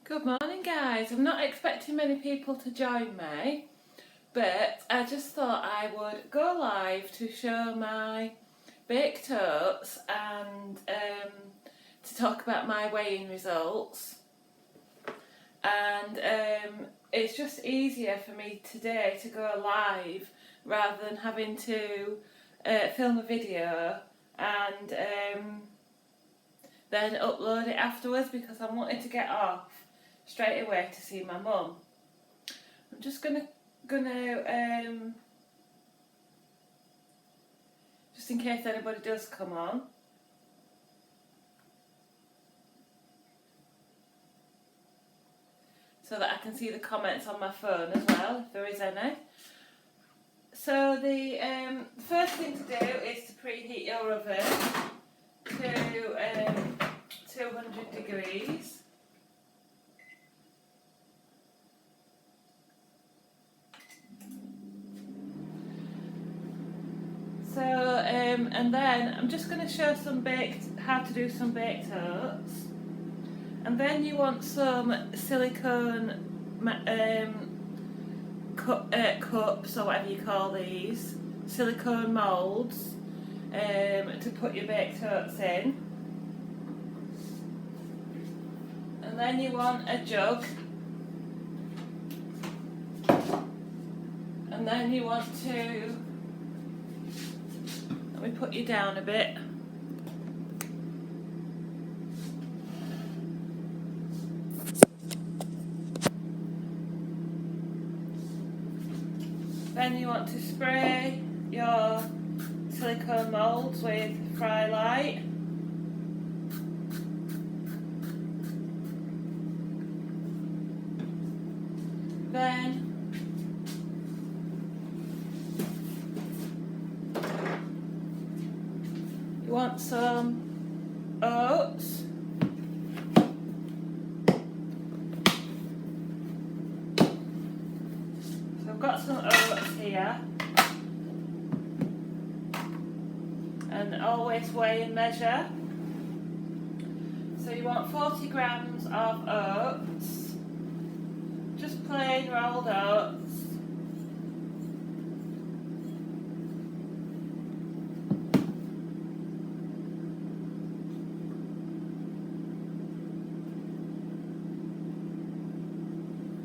Good morning, guys. I'm not expecting many people to join me, but I just thought I would go live to show my baked oats and to talk about my weighing results. And it's just easier for me today to go live rather than having to film a video and then upload it afterwards, because I wanted to get off straight away to see my mum. I'm just gonna just in case anybody does come on. So that I can see the comments on my phone as well, if there is any. So the first thing to do is to preheat your oven to 200 degrees. So and then I'm just going to show how to do some baked oats. And then you want some silicone cups, or whatever you call these, silicone moulds, to put your baked oats in. And then you want a jug. And then you want to, let me put you down a bit. Then you want to spray your silicone moulds with Fry Light. Then you want some oats. So I've got some oats here. And always weigh and measure. So you want 40 grams of oats, just plain rolled oats.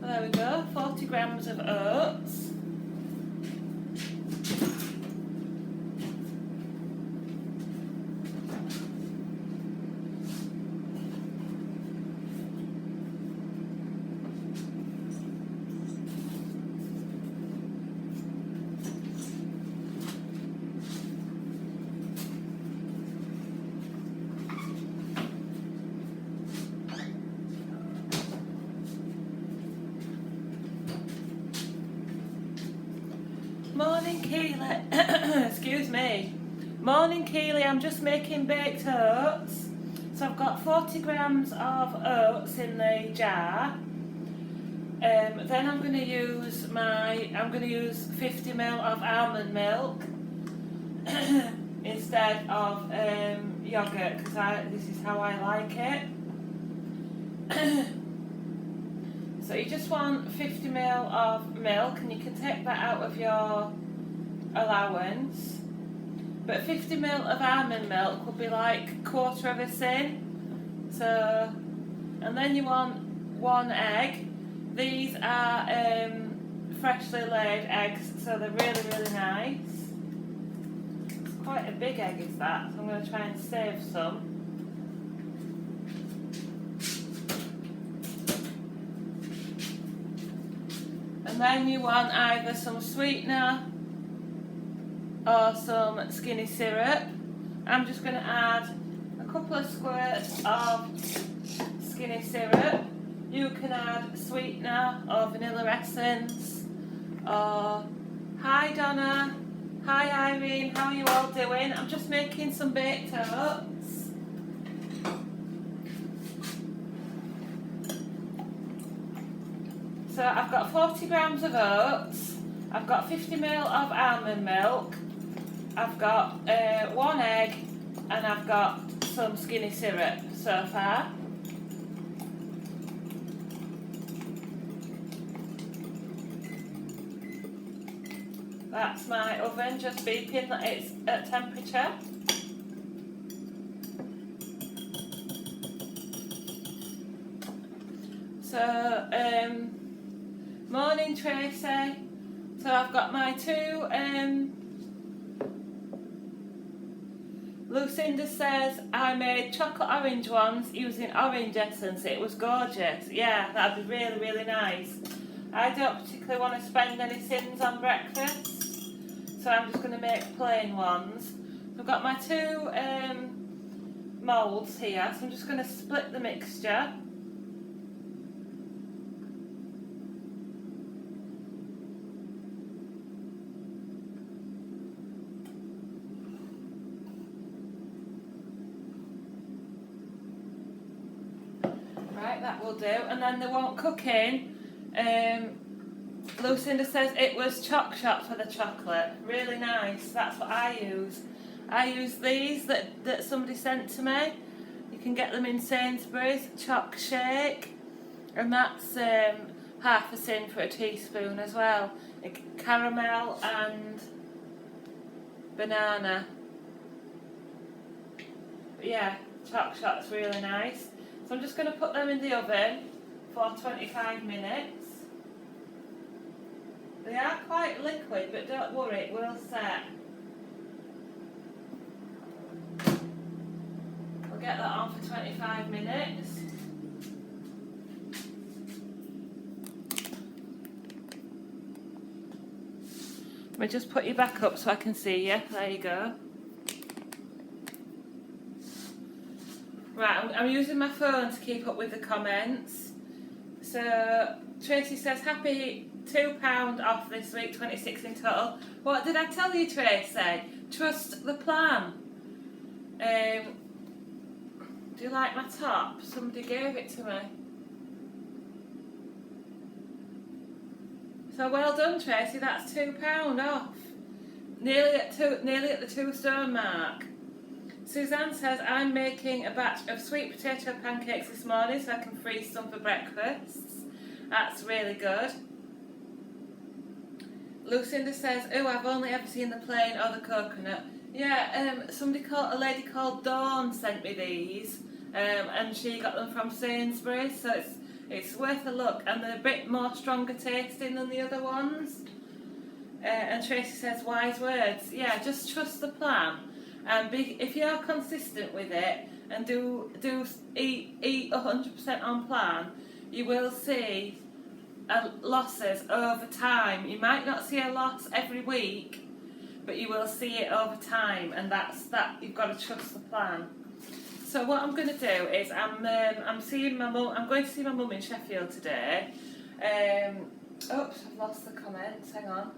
There we go, 40 grams of oats. Morning, Keely. Excuse me. Morning, Keely. I'm just making baked oats. So I've got 40 grams of oats in the jar. Then I'm going to use 50 ml of almond milk instead of yogurt, because this is how I like it. So you just want 50 ml of milk, and you can take that out of your allowance. But 50 ml of almond milk would be like a quarter of a tin. So, and then you want 1 egg. These are freshly laid eggs, so they're really, really nice. It's quite a big egg, is that? So I'm going to try and save some. And then you want either some sweetener or some skinny syrup. I'm just going to add a couple of squirts of skinny syrup. You can add sweetener or vanilla essence. Or, hi Donna, hi Irene, how are you all doing? I'm just making some baked oats. So I've got 40 grams of oats, I've got 50 ml of almond milk, I've got 1 egg, and I've got some skinny syrup so far. That's my oven just beeping that it's at temperature. So, morning Tracy. So I've got my two, Lucinda says I made chocolate orange ones using orange essence. It was gorgeous. Yeah, that'd be really, really nice. I don't particularly want to spend any sins on breakfast, so I'm just going to make plain ones. I've got my two moulds here, so I'm just going to split the mixture. Right, that will do. And then they won't cook in. Lucinda says it was Choc Shop for the chocolate. Really nice. That's what I use. I use these that somebody sent to me. You can get them in Sainsbury's. Choc Shake. And that's half a tin for a teaspoon as well. Caramel and banana. But yeah, Choc Shop's really nice. So I'm just going to put them in the oven for 25 minutes. They are quite liquid, but don't worry, it will set. We'll get that on for 25 minutes. Let me just put you back up so I can see you. There you go. Right, I'm using my phone to keep up with the comments. So Tracy says happy £2 off this week, 26 in total. What did I tell you, Tracy? Trust the plan. Do you like my top? Somebody gave it to me. So well done, Tracy. That's £2 off. Nearly at the 2 stone mark. Suzanne says I'm making a batch of sweet potato pancakes this morning so I can freeze some for breakfasts. That's really good. Lucinda says, oh, I've only ever seen the plain or the coconut. Yeah, a lady called Dawn sent me these, and she got them from Sainsbury's, so it's worth a look, and they're a bit more stronger tasting than the other ones. And Tracy says, wise words. Yeah, just trust the plan. And if you're consistent with it and eat 100% on plan, you will see losses over time. You might not see a loss every week, but you will see it over time, and that's that. You've got to trust the plan. So what I'm going to do is I'm seeing my mum. I'm going to see my mum in Sheffield today. Oops, I've lost the comments. Hang on.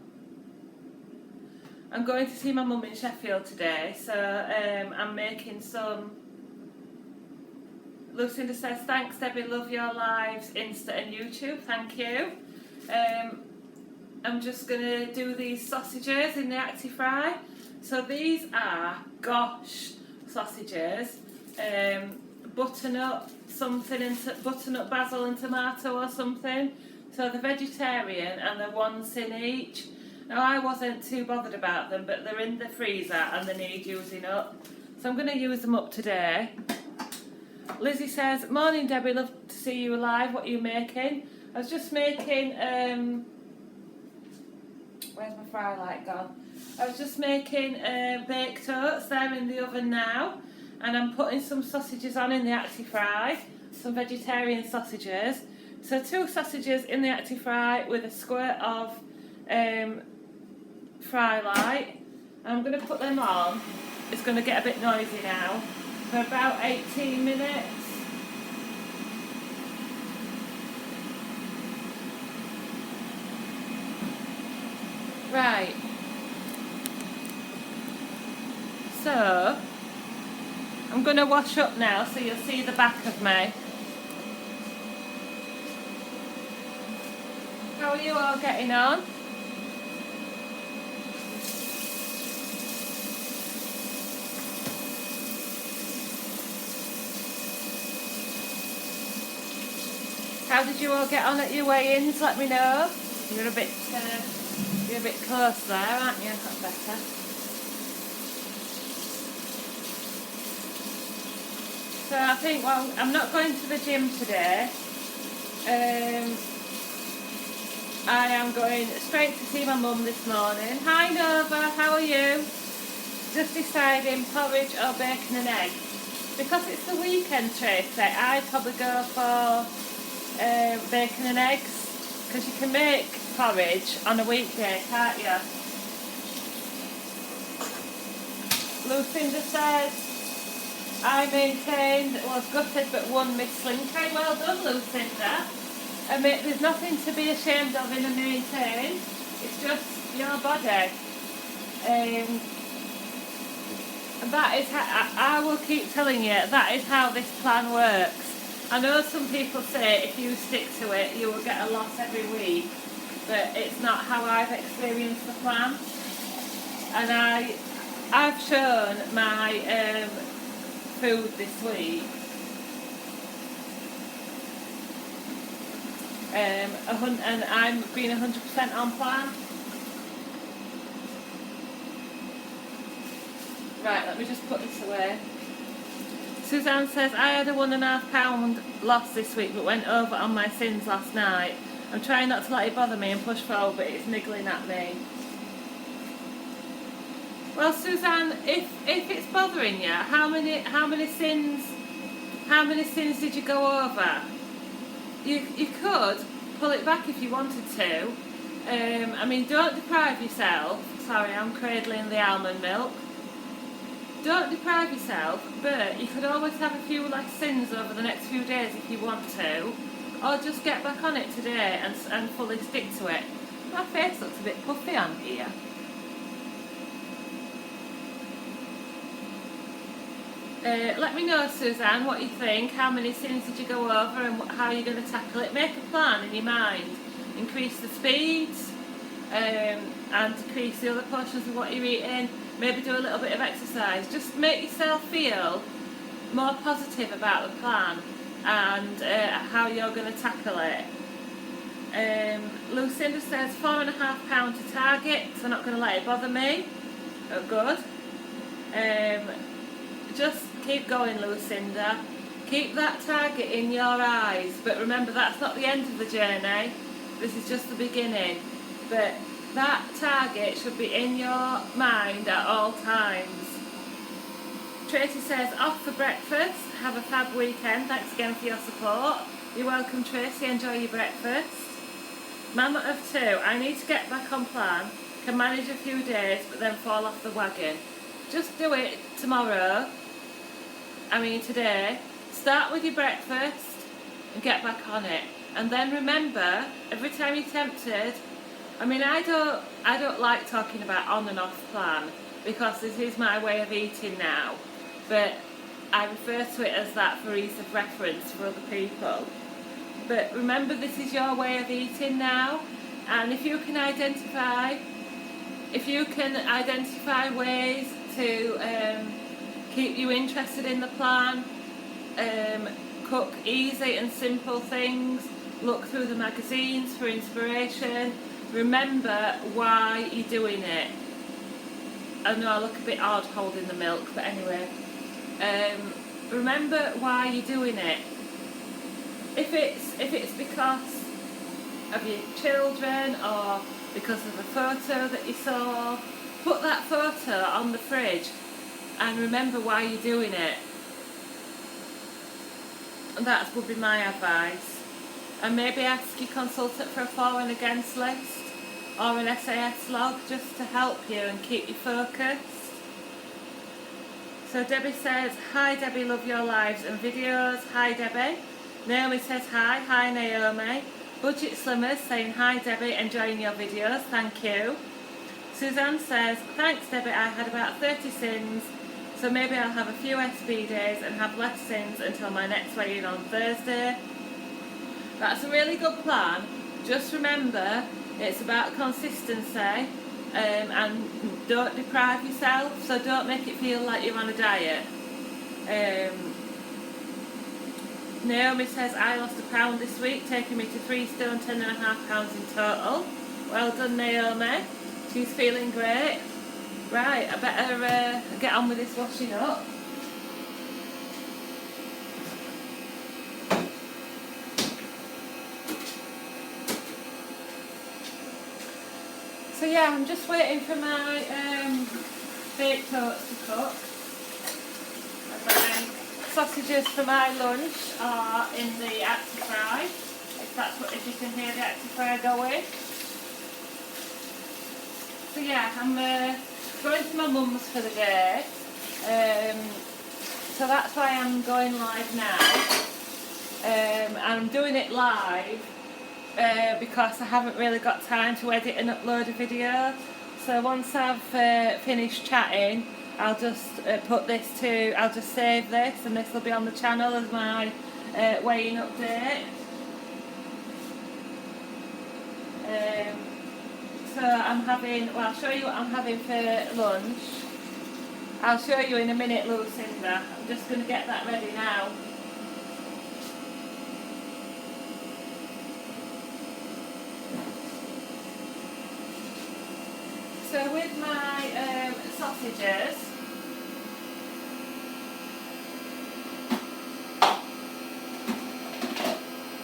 I'm going to see my mum in Sheffield today, so I'm making some. Lucinda says, thanks Debbie, love your lives, Insta and YouTube, thank you. I'm just going to do these sausages in the Actifry. So these are gosh sausages, butternut basil and tomato or something. So they're vegetarian and they're one tin each. Now I wasn't too bothered about them, but they're in the freezer and they need using up. So I'm going to use them up today. Lizzie says, morning Debbie, love to see you alive. What are you making? I was just making, where's my fry light gone? I was just making baked oats. They're in the oven now. And I'm putting some sausages on in the Actifry, some vegetarian sausages. So 2 sausages in the Actifry with a squirt of fry light. I'm going to put them on. It's going to get a bit noisy now. For about 18 minutes. Right. So, I'm going to wash up now so you'll see the back of me. How are you all getting on? How did you all get on at your weigh-ins? Let me know. You're a bit You're a bit close there, aren't you? That's better. So I think, well, I'm not going to the gym today. I am going straight to see my mum this morning. Hi Nova, how are you? Just deciding porridge or bacon and egg. Because it's the weekend, Tracy, I'd probably go for bacon and eggs. Because you can make porridge on a weekday, can't you? Lucinda says, I maintained, was gutted but won Miss Slinky. Well done, Lucinda. I mean, there's nothing to be ashamed of in a maintain. It's just your body. And that is how, I will keep telling you, that is how this plan works. I know some people say if you stick to it, you will get a loss every week. But it's not how I've experienced the plan. And I've shown my food this week. And I'm being 100% on plan. Right, let me just put this away. Suzanne says, I had a £1.5 loss this week but went over on my sins last night. I'm trying not to let it bother me and push forward, but it's niggling at me. Well, Suzanne, if it's bothering you, how many sins did you go over? You could pull it back if you wanted to. I mean, don't deprive yourself. Sorry, I'm cradling the almond milk. Don't deprive yourself, but you could always have a few less sins over the next few days if you want to, or just get back on it today and fully stick to it. My face looks a bit puffy on here. Let me know, Suzanne, what you think. How many sins did you go over and how you're going to tackle it? Make a plan in your mind. Increase the speeds and decrease the other portions of what you're eating. Maybe do a little bit of exercise. Just make yourself feel more positive about the plan and how you're going to tackle it. Lucinda says £4.5 to target, so I'm not going to let it bother me. Oh, good. Just keep going, Lucinda. Keep that target in your eyes, but remember that's not the end of the journey. This is just the beginning. But that target should be in your mind at all times. Tracy says, off for breakfast. Have a fab weekend. Thanks again for your support. You're welcome, Tracy. Enjoy your breakfast. Mama of two. I need to get back on plan. Can manage a few days, but then fall off the wagon. Just do it tomorrow. Today. Start with your breakfast and get back on it. And then remember, every time you're tempted, I don't like talking about on and off plan because this is my way of eating now. But I refer to it as that for ease of reference for other people. But remember, this is your way of eating now. And if you can identify ways to keep you interested in the plan, cook easy and simple things, look through the magazines for inspiration, remember why you're doing it. I know I look a bit odd holding the milk, but anyway, remember why you're doing it. If it's because of your children or because of a photo that you saw, put that photo on the fridge and remember why you're doing it. And that would be my advice. And maybe ask your consultant for a for and against list or an SAS log just to help you and keep you focused. So Debbie says, hi Debbie, love your lives and videos. Hi Debbie. Naomi says hi. Hi Naomi. Budget Slimmers saying hi Debbie, enjoying your videos. Thank you. Suzanne says, thanks Debbie, I had about 30 sins, so maybe I'll have a few SB days and have less sins until my next weigh-in on Thursday. That's a really good plan. Just remember, it's about consistency and don't deprive yourself, so don't make it feel like you're on a diet. Naomi says, I lost £1 this week, taking me to 3 stone, 10.5 pounds in total. Well done, Naomi. She's feeling great. Right, I better get on with this washing up. So yeah, I'm just waiting for my baked oats to cook. And then sausages for my lunch are in the Actifry. If you can hear the Actifry going. So yeah, I'm going to my mum's for the day. So that's why I'm going live now. And I'm doing it live because I haven't really got time to edit and upload a video. So once I've finished chatting, I'll just I'll just save this, and this will be on the channel as my weighing update. So I'll show you what I'm having for lunch. I'll show you in a minute, Lucinda. I'm just going to get that ready now. So with my sausages,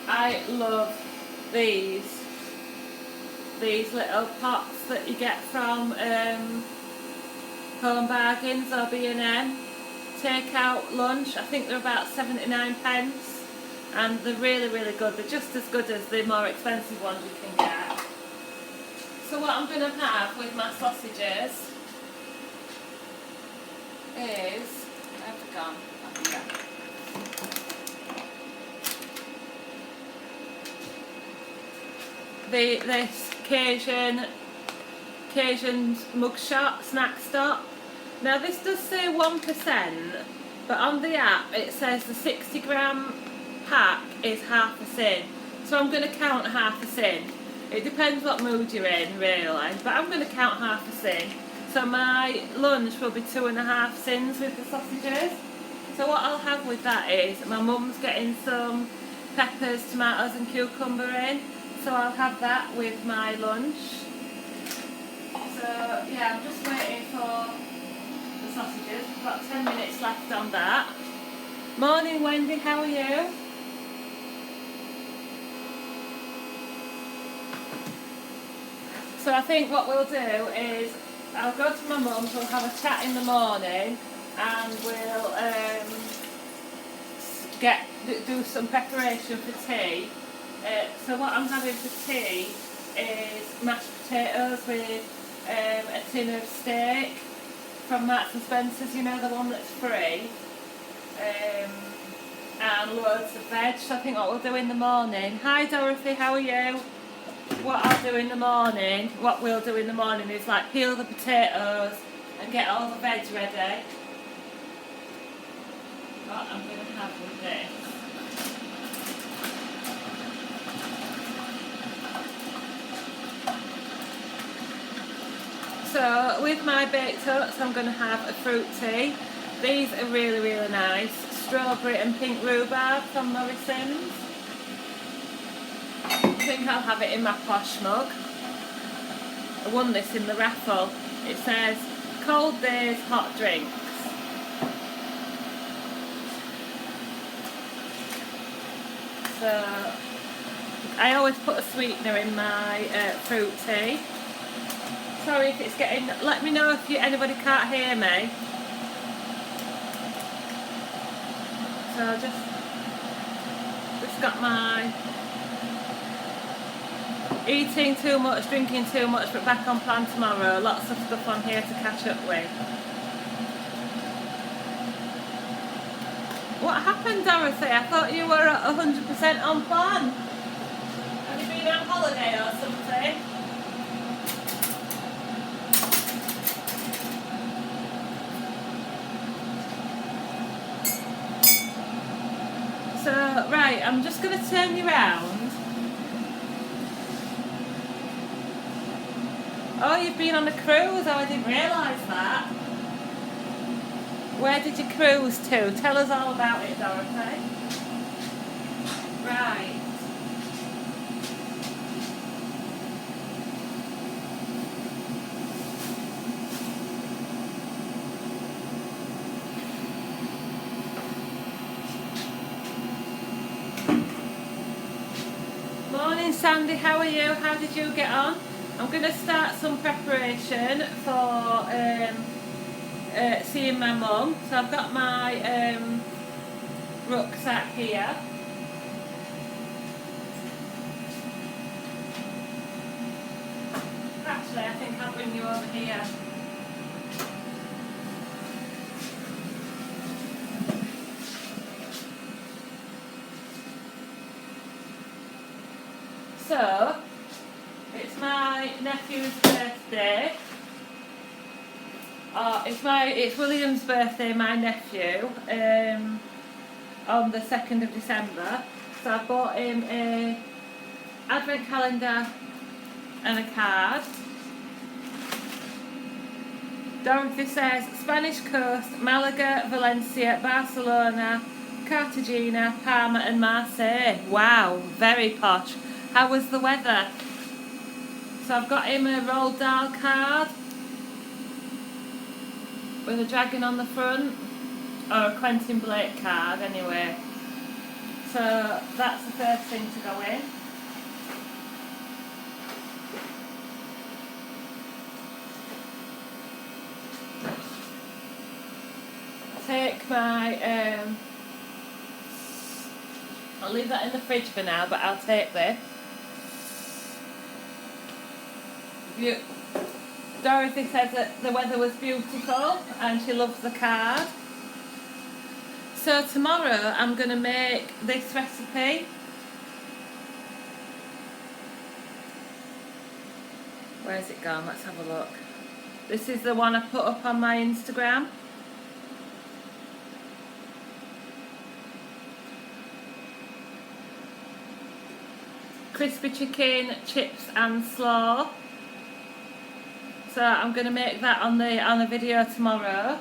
I love these little pots that you get from Home Bargains or B&M. Take out lunch. I think they're about 79 pence, and they're really, really good. They're just as good as the more expensive ones you can get. So what I'm going to have with my sausages is, where's it gone? This Cajun mugshot snack stop. Now this does say 1%, but on the app it says the 60 gram pack is half a sin. So I'm going to count half a sin. It depends what mood you're in, really, but I'm going to count half a sin. So my lunch will be 2.5 sins with the sausages. So what I'll have with that is, my mum's getting some peppers, tomatoes and cucumber in. So I'll have that with my lunch. So yeah, I'm just waiting for the sausages. We've got 10 minutes left on that. Morning Wendy, how are you? So I think what we'll do is, I'll go to my mum's, we'll have a chat in the morning, and we'll do some preparation for tea. So what I'm having for tea is mashed potatoes with a tin of steak from Marks and Spencer's, you know, the one that's free, and loads of veg. So I think what we'll do in the morning. Hi Dorothy, how are you? What I'll do in the morning, what we'll do in the morning is like peel the potatoes and get all the veg ready. What I'm going to have with this. So with my baked oats, I'm going to have a fruit tea. These are really, really nice. Strawberry and pink rhubarb from Morrison's. I think I'll have it in my posh mug. I won this in the raffle. It says, cold days, hot drinks. So, I always put a sweetener in my fruit tea. Sorry if it's getting, let me know if anybody can't hear me. So just got my eating too much, drinking too much, but back on plan tomorrow. Lots of stuff on here to catch up with. What happened, Dorothy? I thought you were at 100% on plan. Have you been on holiday or something? So, right, I'm just going to turn you around. Oh, you've been on a cruise? Oh, I didn't realise that. Where did you cruise to? Tell us all about it, Dorothy. Right. Morning Sandy, how are you? How did you get on? I'm going to start some preparation for seeing my mum. So I've got my rucksack here. Actually, I think I'll bring you over here. So, it's my nephew's birthday. It's William's birthday, my nephew, on the 2nd of December. So I bought him a advent calendar and a card. Dorothy says Spanish coast, Malaga, Valencia, Barcelona, Cartagena, Palma and Marseille. Wow, very posh. How was the weather? So I've got him a Roald Dahl card with a dragon on the front, or a Quentin Blake card anyway. So that's the first thing to go in. Take my, I'll leave that in the fridge for now, but I'll take this. Dorothy says that the weather was beautiful and she loves the card. So tomorrow I'm going to make this recipe. Where's it gone? Let's have a look. This is the one I put up on my Instagram. Crispy chicken, chips and slaw. So I'm going to make that on a video tomorrow.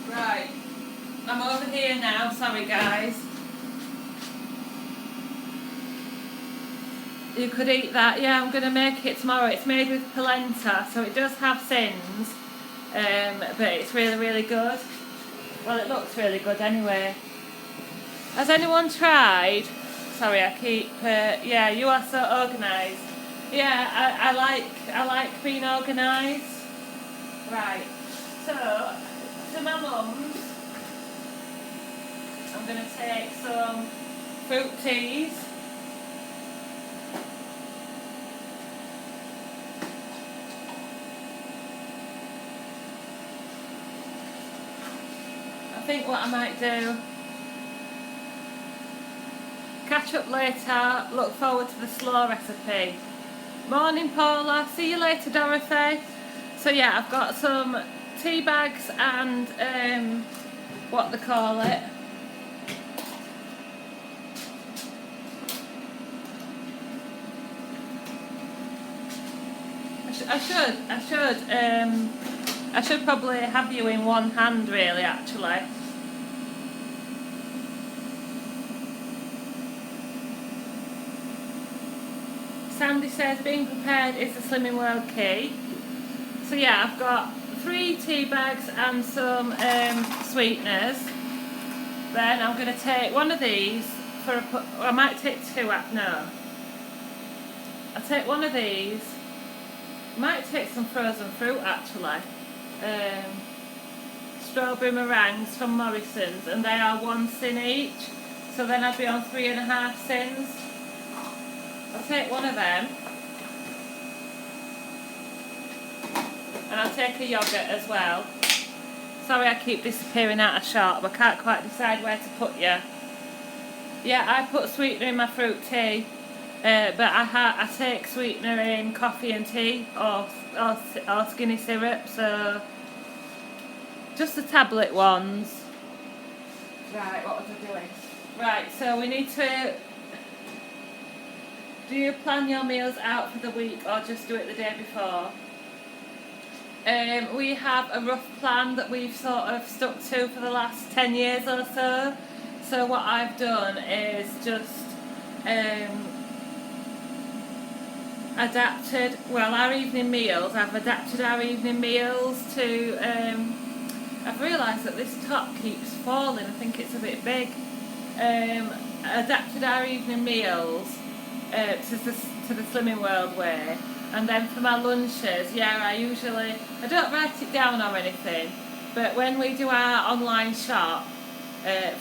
Right, I'm over here now, sorry guys. You could eat that. Yeah, I'm going to make it tomorrow. It's made with polenta, so it does have sins, but it's really, really good. Well, it looks really good anyway. Has anyone tried? Sorry, I keep. Yeah, you are so organised. Yeah, I like being organised. Right. So, to my mum's, I'm going to take some fruit teas. I think what I might do, catch up later, look forward to the slaw recipe. Morning Paula, see you later Dorothy. So yeah, I've got some tea bags and what they call it. I should probably have you in one hand really actually. Sandy says being prepared is the slimming world key. So yeah, I've got 3 tea bags and some sweeteners. Then I'm going to take one of these for I might take 2 no. I'll take one of these. Might take some frozen fruit actually. Strawberry meringues from Morrison's, and they are 1 sin each, so then I'd be on 3.5 sins. I'll take one of them, and I'll take a yoghurt as well. Sorry I keep disappearing out of shot, but I can't quite decide where to put you. Yeah, I put sweetener in my fruit tea, but I take sweetener in coffee and tea or skinny syrup, so just the tablet ones. Right, what was I doing? Right, so we need to... Do you plan your meals out for the week or just do it the day before? We have a rough plan that we've sort of stuck to for the last 10 years or so. So what I've done is just adapted, well, our evening meals, I've adapted our evening meals to, I've realised that this top keeps falling, I think it's a bit big. Adapted our evening meals to the Slimming World way, and then for my lunches, yeah, I don't write it down or anything, but when we do our online shop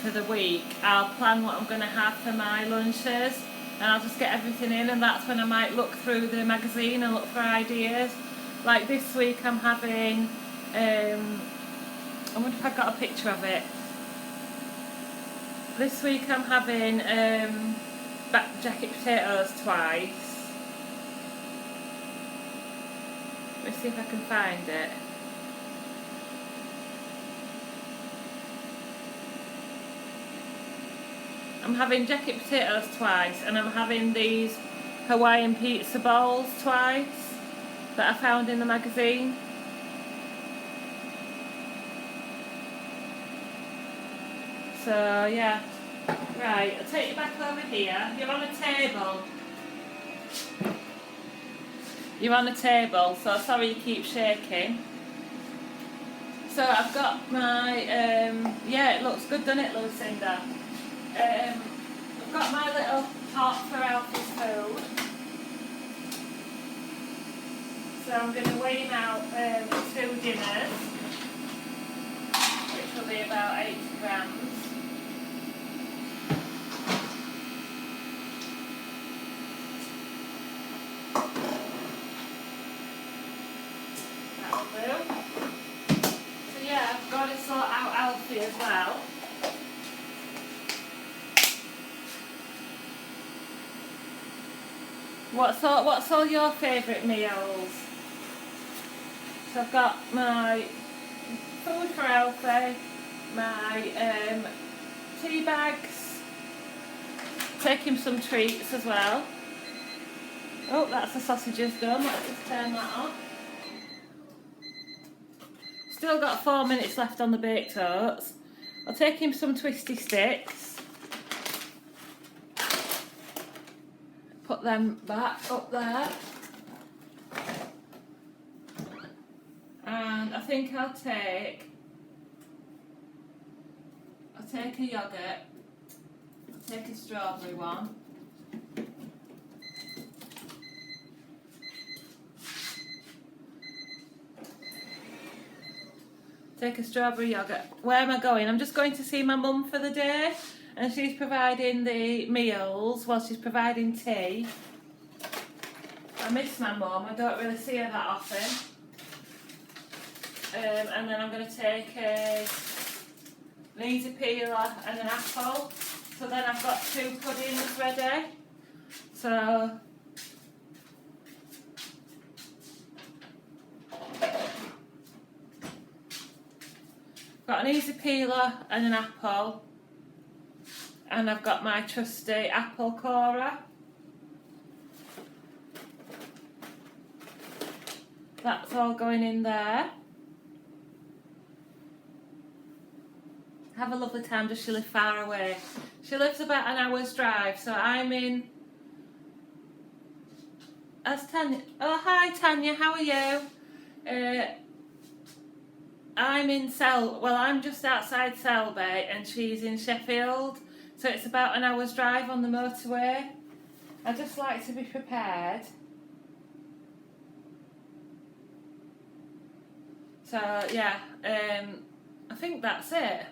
for the week, I'll plan what I'm going to have for my lunches, and I'll just get everything in, and that's when I might look through the magazine and look for ideas. Like this week I'm having, I wonder if I've got a picture of it. This week I'm having jacket potatoes twice. Let me see if I can find it. I'm having jacket potatoes twice, and I'm having these Hawaiian pizza bowls twice that I found in the magazine. So yeah, right, I'll take you back over here. You're on a table. You're on a table, so sorry you keep shaking. So I've got my, yeah, it looks good, doesn't it, Lucinda? I've got my little pot for Alfie's food. So I'm going to weigh him out 2 dinners, which will be about 80 grams. That'll do. So yeah, I've got to sort out Alfie as well. What's all your favourite meals? So I've got my food for Alfie, my tea bags, take him some treats as well. Oh, that's the sausages done, let's just turn that off. Still got 4 minutes left on the baked oats. I'll take him some twisty sticks. Put them back up there. And I think I'll take a yoghurt. I'll take a strawberry one. Take a strawberry yoghurt. Where am I going? I'm just going to see my mum for the day, and she's providing the meals while she's providing tea. I miss my mum, I don't really see her that often. And then I'm going to take an easy peeler and an apple. So then I've got 2 puddings ready. So got an easy peeler and an apple, and I've got my trusty apple corer. That's all going in there. Have a lovely time. Does she live far away? She lives about an hour's drive, so I'm in. As Tanya. Oh, hi Tanya, how are you? I'm in I'm just outside Selby, and she's in Sheffield, so it's about an hour's drive on the motorway. I just like to be prepared. So yeah, I think that's it.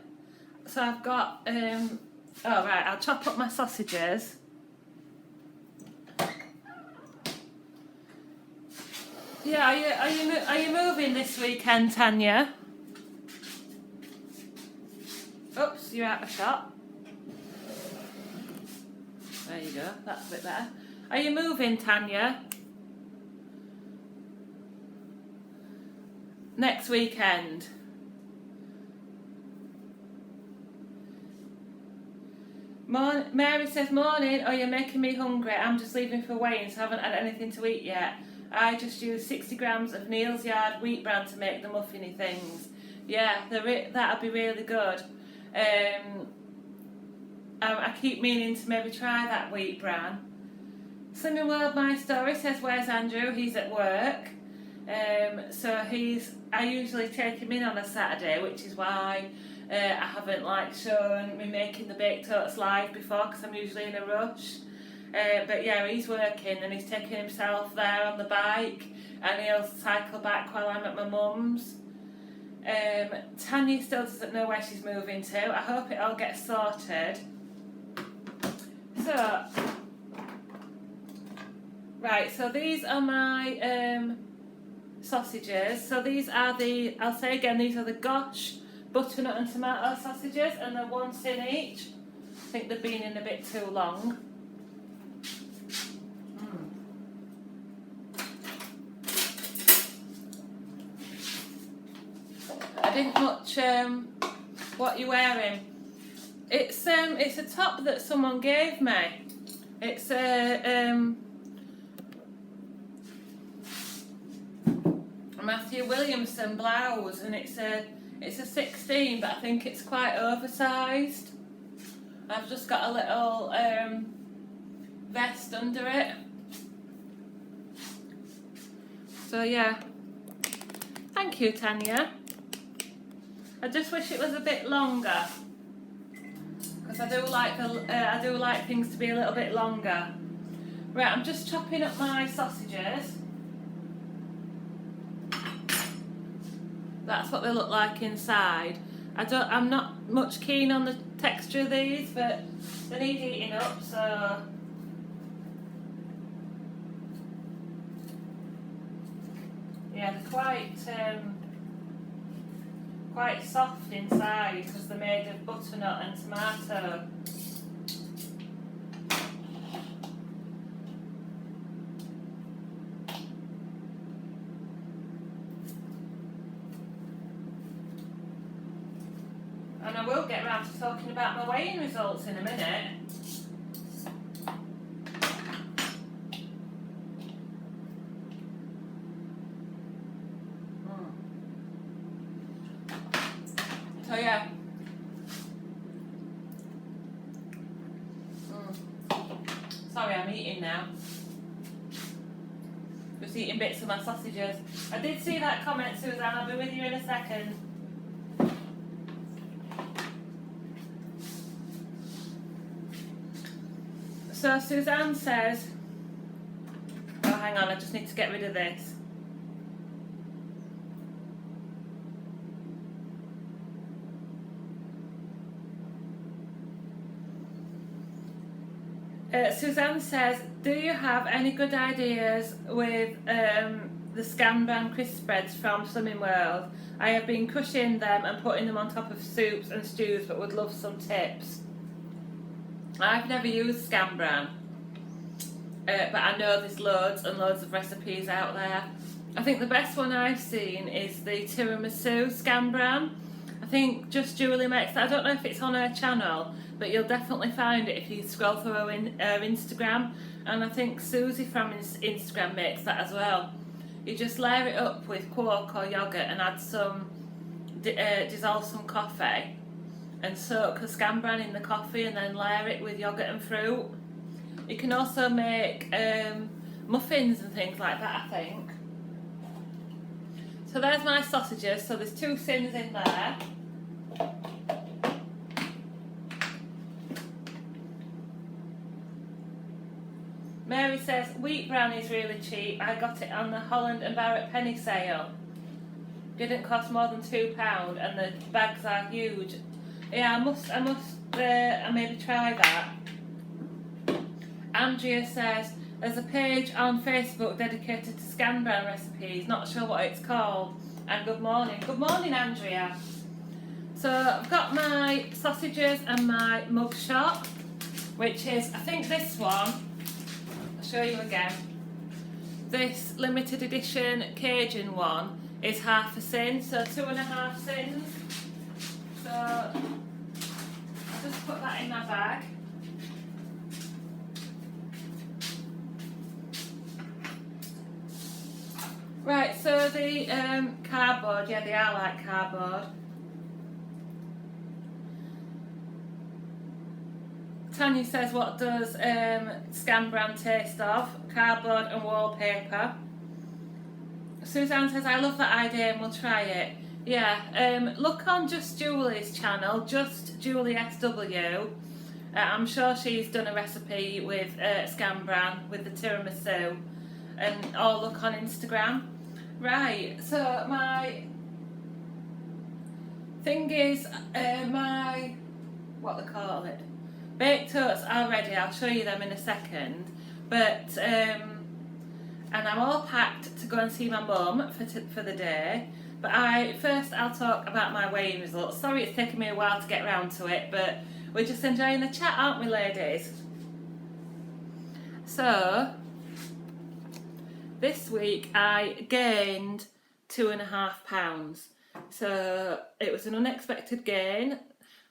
So I've got, oh right, I'll chop up my sausages. Yeah, are you moving this weekend, Tanya? Oops, you're out of shot. There you go, that's a bit better. Are you moving, Tanya? Next weekend. Mary says, morning, oh, you're making me hungry. I'm just leaving for weighing, so I haven't had anything to eat yet. I just used 60 grams of Neal's Yard wheat bran to make the muffiny things. Yeah, that'd be really good. I keep meaning to maybe try that wheat bran. Slimming World My Story says, where's Andrew? He's at work. So I usually take him in on a Saturday, which is why I haven't shown me making the baked oats live before, because I'm usually in a rush. But yeah, he's working and he's taking himself there on the bike, and he'll cycle back while I'm at my mum's. Tanya still doesn't know where she's moving to. I hope it all gets sorted. So, right, so these are my sausages. So these are I'll say again, these are the Gosh butternut and tomato sausages, and they're 1 tin each. I think they've been in a bit too long. I didn't much. What you wearing? It's a top that someone gave me. It's a Matthew Williamson blouse, and it's a 16, but I think it's quite oversized. I've just got a little vest under it. So yeah, thank you, Tanya. I just wish it was a bit longer, because I do like things to be a little bit longer. Right, I'm just chopping up my sausages. That's what they look like inside. I'm not much keen on the texture of these, but they need eating up, so yeah, they're quite soft inside because they're made of butternut and tomato. And I will get round to talking about my weighing results in a minute. So yeah. Sorry, I'm eating now. Just eating bits of my sausages. I did see that comment, Suzanne. I'll be with you in a second. So Suzanne says, oh hang on, I just need to get rid of this. Suzanne says, do you have any good ideas with the Scan Brand crisp spreads from Slimming World? I have been crushing them and putting them on top of soups and stews, but would love some tips. I've never used Scan Brand, but I know there's loads and loads of recipes out there. I think the best one I've seen is the tiramisu Scan Brand. I think Just Julie makes that. I don't know if it's on her channel, but you'll definitely find it if you scroll through her Instagram. And I think Susie from Instagram makes that as well. You just layer it up with quark or yogurt and add some, dissolve some coffee, and soak the Scan Bran in the coffee, and then layer it with yogurt and fruit. You can also make muffins and things like that, I think. So there's my sausages. So there's 2 sins in there. Mary says, wheat bran is really cheap. I got it on the Holland and Barrett penny sale. Didn't cost more than £2 and the bags are huge. Yeah, I maybe try that. Andrea says, there's a page on Facebook dedicated to Scan Bran recipes. Not sure what it's called. And good morning. Good morning, Andrea. So I've got my sausages and my mug shot, which is, I think this one, I'll show you again. This limited edition Cajun one is half a sin, so 2.5 sins. So I'll just put that in my bag. Right, so the cardboard, yeah, they are like cardboard. Tanya says, what does Scam Brand taste of? Cardboard and wallpaper. Suzanne says, I love that idea and we'll try it. Yeah, look on Just Julie's channel, Just Julie SW. I'm sure she's done a recipe with Scam Bran with the tiramisu, or look on Instagram. Right, so my thing is, my, what they call it, baked oats are ready. I'll show you them in a second. But and I'm all packed to go and see my mum for the day. But I'll talk about my weighing results. Sorry it's taken me a while to get around to it, but we're just enjoying the chat, aren't we, ladies? So this week I gained 2.5 pounds. So it was an unexpected gain.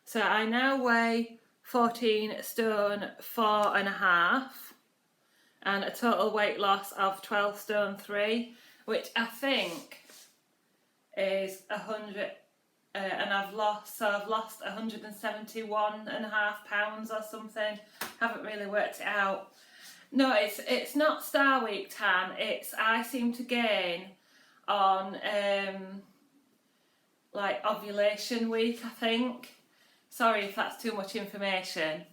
So I now weigh 14 stone 4.5 and a total weight loss of 12 stone 3, which I think is 100, and I've lost 171.5 pounds or something. Haven't really worked it out. No, it's not Star Week time. I seem to gain on like ovulation week, I think. Sorry if that's too much information.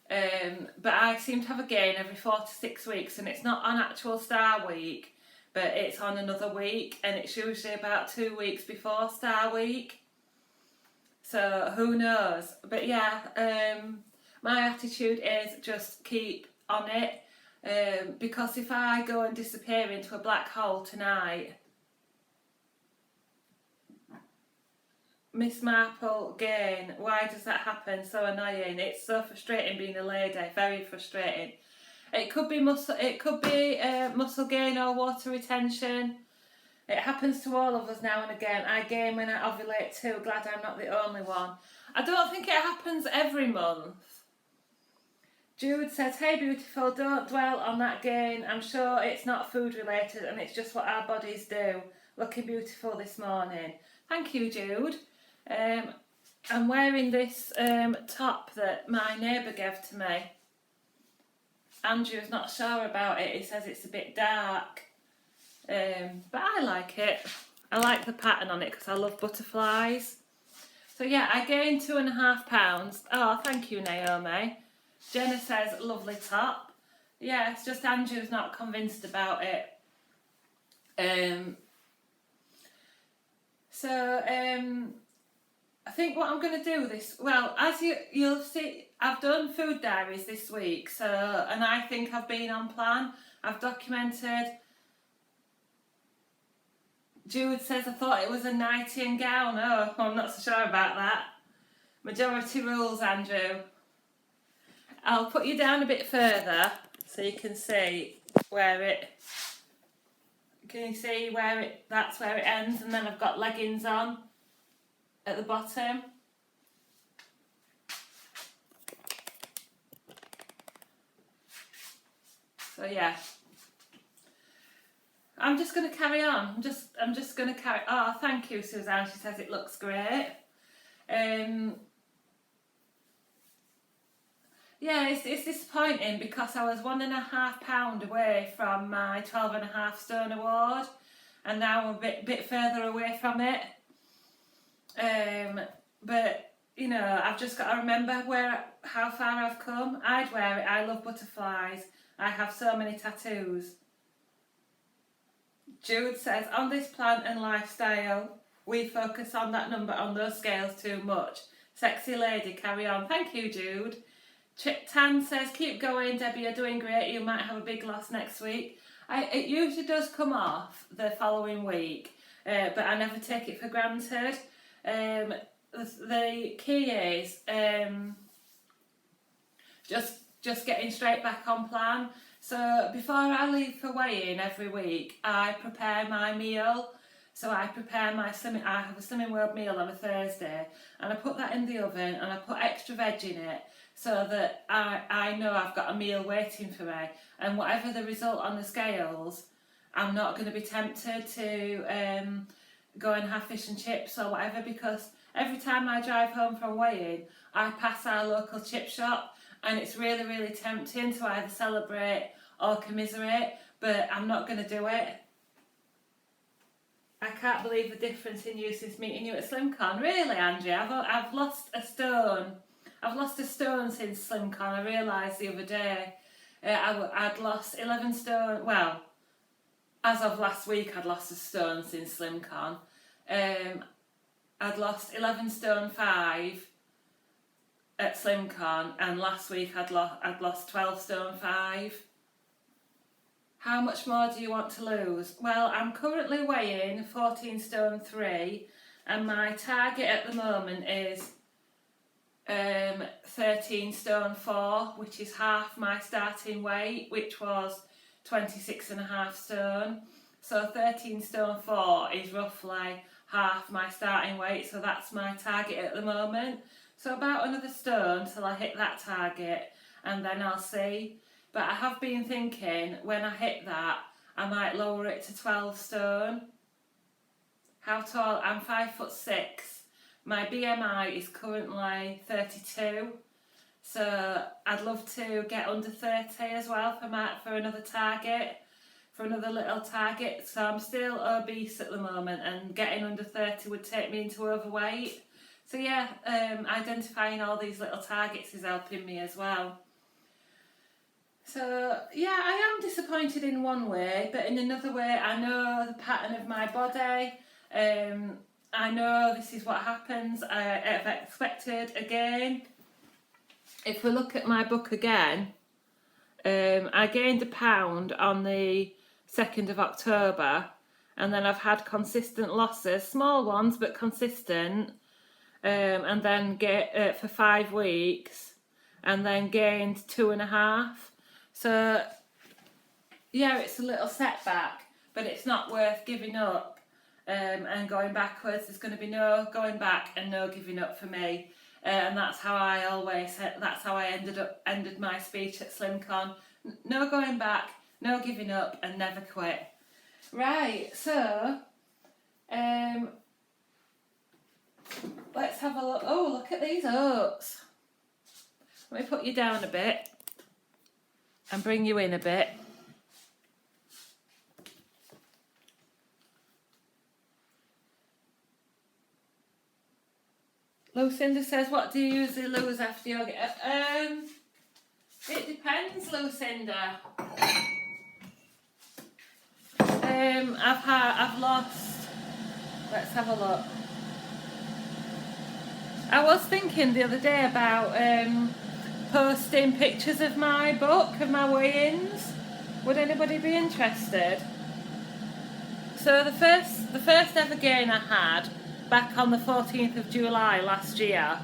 But I seem to have a gain every 4 to 6 weeks, and it's not on actual Star Week, but it's on another week, and it's usually about 2 weeks before Star Week. So who knows? But yeah, my attitude is just keep on it, because if I go and disappear into a black hole tonight, Miss Marple gain, why does that happen? So annoying. It's so frustrating being a lady, very frustrating. It could be muscle gain or water retention. It happens to all of us now and again. I gain when I ovulate too. Glad I'm not the only one. I don't think it happens every month. Jude says, hey beautiful, don't dwell on that gain. I'm sure it's not food related and it's just what our bodies do. Looking beautiful this morning. Thank you, Jude. I'm wearing this top that my neighbour gave to me. Andrew's not sure about it. He says it's a bit dark. But I like it. I like the pattern on it because I love butterflies. So yeah, I gained 2.5 pounds. Oh, thank you, Naomi. Jenna says, lovely top. Yeah, it's just Andrew's not convinced about it. I think what I'm going to do as you'll see, I've done food diaries this week, and I think I've been on plan. I've documented. Jude says, I thought it was a nightie and gown. Oh, I'm not so sure about that. Majority rules, Andrew. I'll put you down a bit further so you can see where it. Can you see that's where it ends, and then I've got leggings on at the bottom. So yeah, I'm just going to carry on. I'm just going to carry. Oh, thank you, Suzanne. She says it looks great. Yeah, it's disappointing because I was 1.5 pound away from my 12.5 stone award, and now I'm a bit further away from it. But you know, I've just got to remember how far I've come. I'd wear it. I love butterflies. I have so many tattoos. Jude says, on this plant and lifestyle, we focus on that number on those scales too much. Sexy lady, carry on. Thank you, Jude. Tan says, keep going, Debbie, you're doing great. You might have a big loss next week. It usually does come off the following week, but I never take it for granted. The key is just getting straight back on plan. So before I leave for weighing every week, I prepare my meal. So I prepare I have a Slimming World meal on a Thursday, and I put that in the oven and I put extra veg in it so that I know I've got a meal waiting for me. And whatever the result on the scales, I'm not going to be tempted to go and have fish and chips or whatever, because every time I drive home from weighing, I pass our local chip shop and it's really, really tempting to either celebrate or commiserate, but I'm not going to do it. I can't believe the difference in you since meeting you at SlimCon. Really, Angie? I've lost a stone. I've lost a stone since SlimCon. I realised the other day I'd lost 11 stone. Well, as of last week, I'd lost a stone since SlimCon. I'd lost 11 stone 5 at SlimCon, and last week I'd lost 12 stone 5. How much more do you want to lose? Well, I'm currently weighing 14 stone 3, and my target at the moment is 13 stone 4, which is half my starting weight, which was 26.5 stone. So 13 stone 4 is roughly half my starting weight, so that's my target at the moment. So about another stone till I hit that target, and then I'll see. But I have been thinking, when I hit that, I might lower it to 12 stone. How tall? I'm 5'6". My BMI is currently 32. So I'd love to get under 30 as well for another target, for another little target. So I'm still obese at the moment, and getting under 30 would take me into overweight. So yeah, identifying all these little targets is helping me as well. So yeah, I am disappointed in one way, but in another way I know the pattern of my body. I know this is what happens. I have expected again. If we look at my book again, I gained £1 on the 2nd of October, and then I've had consistent losses, small ones but consistent, and then for 5 weeks, and then gained 2.5. So yeah, it's a little setback, but it's not worth giving up and going backwards. There's going to be no going back and no giving up for me, and that's how I ended my speech at SlimCon. No going back, no giving up, and never quit. Right, so let's have a look. Oh, look at these oats. Let me put you down a bit and bring you in a bit. Lucinda says, what do you usually lose after yoga? It depends, Lucinda. I've lost, let's have a look. I was thinking the other day about posting pictures of my book, of my weigh-ins. Would anybody be interested? So the first ever gain I had back on the 14th of July last year,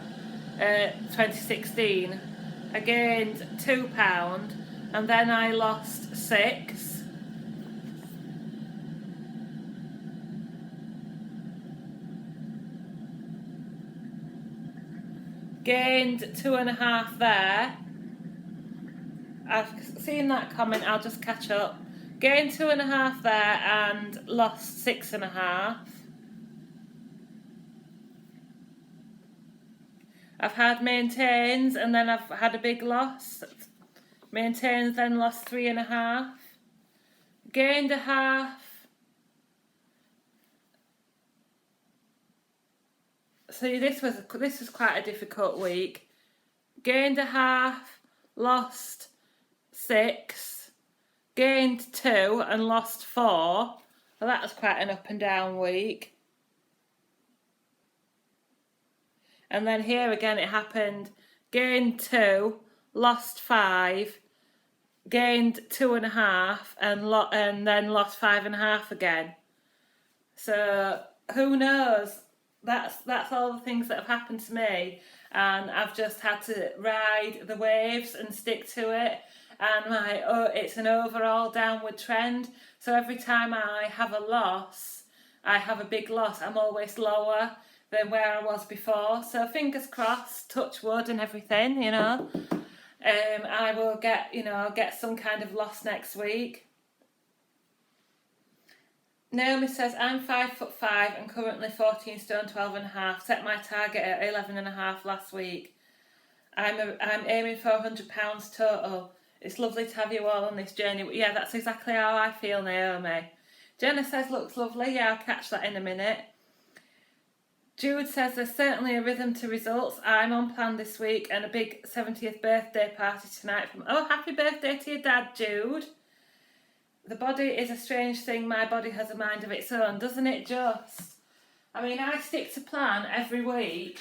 2016, I gained £2, and then I lost 6. Gained 2.5 there. I've seen that comment, I'll just catch up. Gained 2.5 there and lost 6.5. I've had maintains and then I've had a big loss. Maintains, then lost 3.5. Gained 0.5. See, this was quite a difficult week. Gained 0.5, lost 6, gained 2 and lost 4. Well, that was quite an up and down week. And then here again it happened. Gained 2, lost 5, gained 2.5 and then lost 5.5 again. So who knows? That's all the things that have happened to me, and I've just had to ride the waves and stick to it. And it's an overall downward trend. So every time I have a loss, I have a big loss. I'm always lower than where I was before. So fingers crossed, touch wood and everything, you know. I will get some kind of loss next week. Naomi says, I'm 5'5" and currently 14 stone 12.5. Set my target at 11.5 last week. I'm aiming for £100 total. It's lovely to have you all on this journey. Yeah, that's exactly how I feel, Naomi. Jenna says looks lovely. Yeah, I'll catch that in a minute. Jude says there's certainly a rhythm to results. I'm on plan this week and a big 70th birthday party tonight. Happy birthday to your dad, Jude. The body is a strange thing. My body has a mind of its own, doesn't it just? I mean, I stick to plan every week,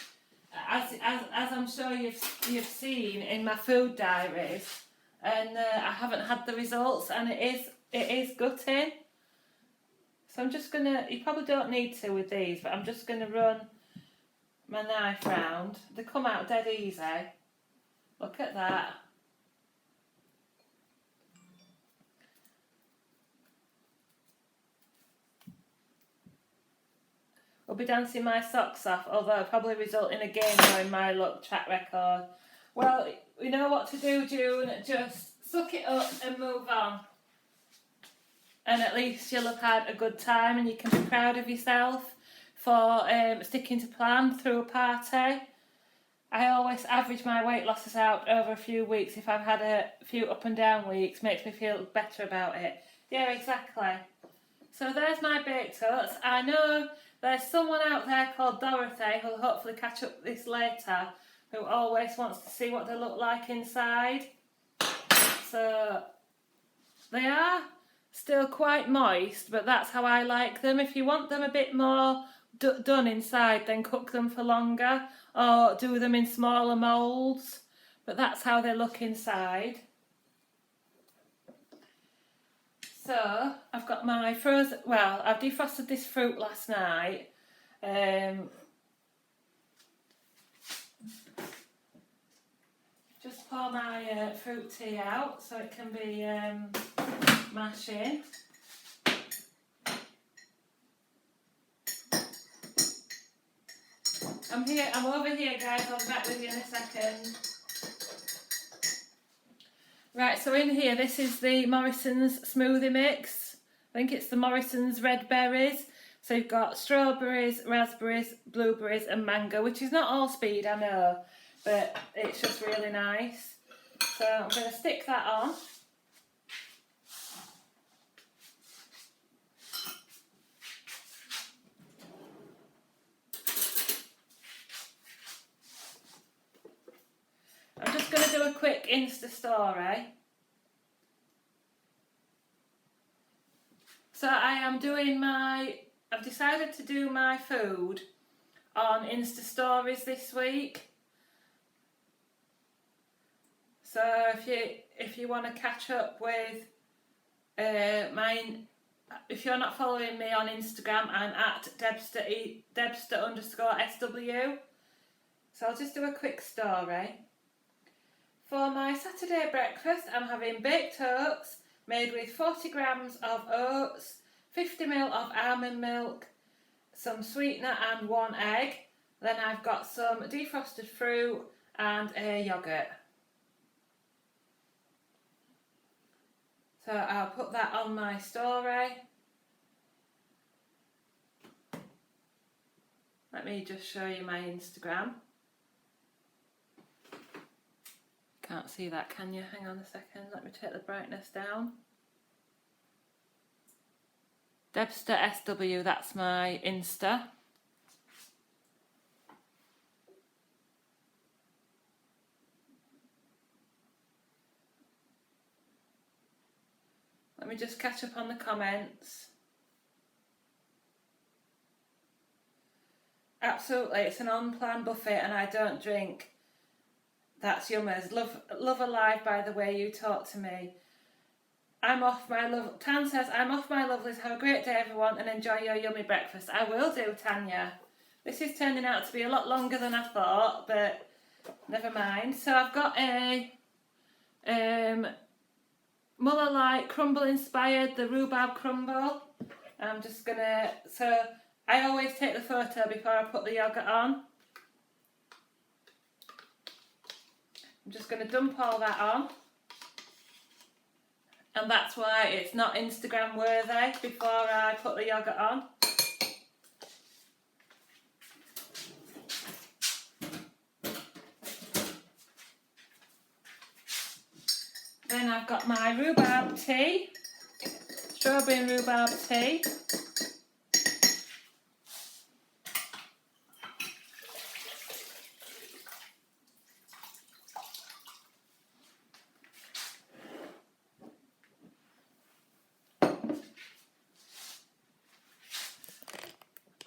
as I'm sure you've seen in my food diaries, and I haven't had the results, and it is gutting. So I'm just gonna, you probably don't need to with these, but I'm just gonna run my knife round. They come out dead easy. Look at that. We'll be dancing my socks off, although it'll probably result in a game knowing my luck track record. Well, you know what to do, June. Just suck it up and move on. And at least you'll have had a good time and you can be proud of yourself for sticking to plan through a party. I always average my weight losses out over a few weeks. If I've had a few up and down weeks, makes me feel better about it. Yeah, exactly. So there's my baked oats. I know there's someone out there called Dorothy who'll hopefully catch up with this later, who always wants to see what they look like inside. So they are still quite moist, but that's how I like them. If you want them a bit more done inside, then cook them for longer or do them in smaller moulds, but that's how they look inside. So I've got my frozen, well, I've defrosted this fruit last night. Just pour my fruit tea out so it can be mashing. I'm over here, guys. I'll be back with you in a second. Right, so in here, this is the Morrison's smoothie mix. I think it's the Morrison's red berries. So you've got strawberries, raspberries, blueberries and mango, which is not all speed, I know, but it's just really nice. So I'm going to stick that on. I'm just going to do a quick Insta story. So I've decided to do my food on Insta stories this week. So if you want to catch up with if you're not following me on Instagram, I'm at Debster_SW. So I'll just do a quick story. For my Saturday breakfast, I'm having baked oats made with 40 grams of oats, 50 ml of almond milk, some sweetener and 1 egg. Then I've got some defrosted fruit and a yoghurt. So I'll put that on my story. Let me just show you my Instagram. Can't see that, can you? Hang on a second, let me take the brightness down. Debster SW, that's my Insta. Let me just catch up on the comments. Absolutely, it's an on-plan buffet and I don't drink. That's yummers. Love alive, by the way you talk to me. I'm off, my love. Tan says, I'm off, my lovelies. Have a great day, everyone, and enjoy your yummy breakfast. I will do, Tanya. This is turning out to be a lot longer than I thought, but never mind. So I've got a Muller Light crumble inspired, the rhubarb crumble. I'm just gonna, so I always take the photo before I put the yogurt on. I'm just going to dump all that on, and that's why it's not Instagram worthy before I put the yogurt on. Then I've got my rhubarb tea, strawberry and rhubarb tea.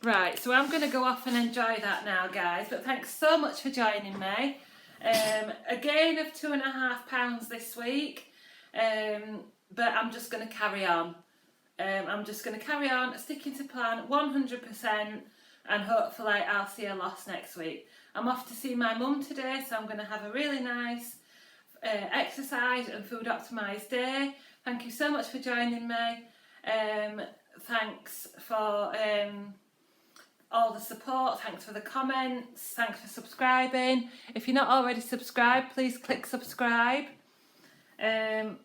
Right, so I'm going to go off and enjoy that now, guys. But thanks so much for joining me. A gain of £2.5 this week, but I'm just going to carry on. I'm just going to carry on, sticking to plan 100%, and hopefully I'll see a loss next week. I'm off to see my mum today, so I'm going to have a really nice exercise and food optimised day. Thank you so much for joining me. Thanks for all the support, thanks for the comments, thanks for subscribing. If you're not already subscribed, please click subscribe. Kim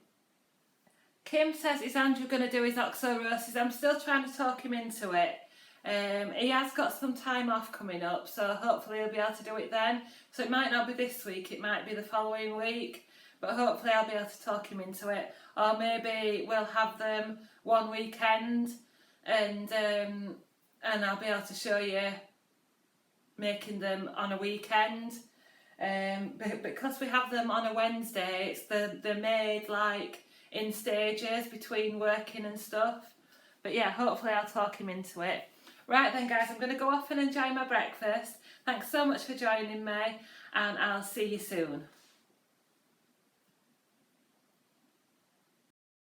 says, is Andrew going to do his oxo roasts? I'm still trying to talk him into it. He has got some time off coming up, so hopefully he'll be able to do it then. So it might not be this week, it might be the following week, but hopefully I'll be able to talk him into it. Or maybe we'll have them one weekend, and I'll be able to show you making them on a weekend. But because we have them on a Wednesday, they're made like in stages between working and stuff. But yeah, hopefully I'll talk him into it. Right then, guys, I'm going to go off and enjoy my breakfast. Thanks so much for joining me, and I'll see you soon.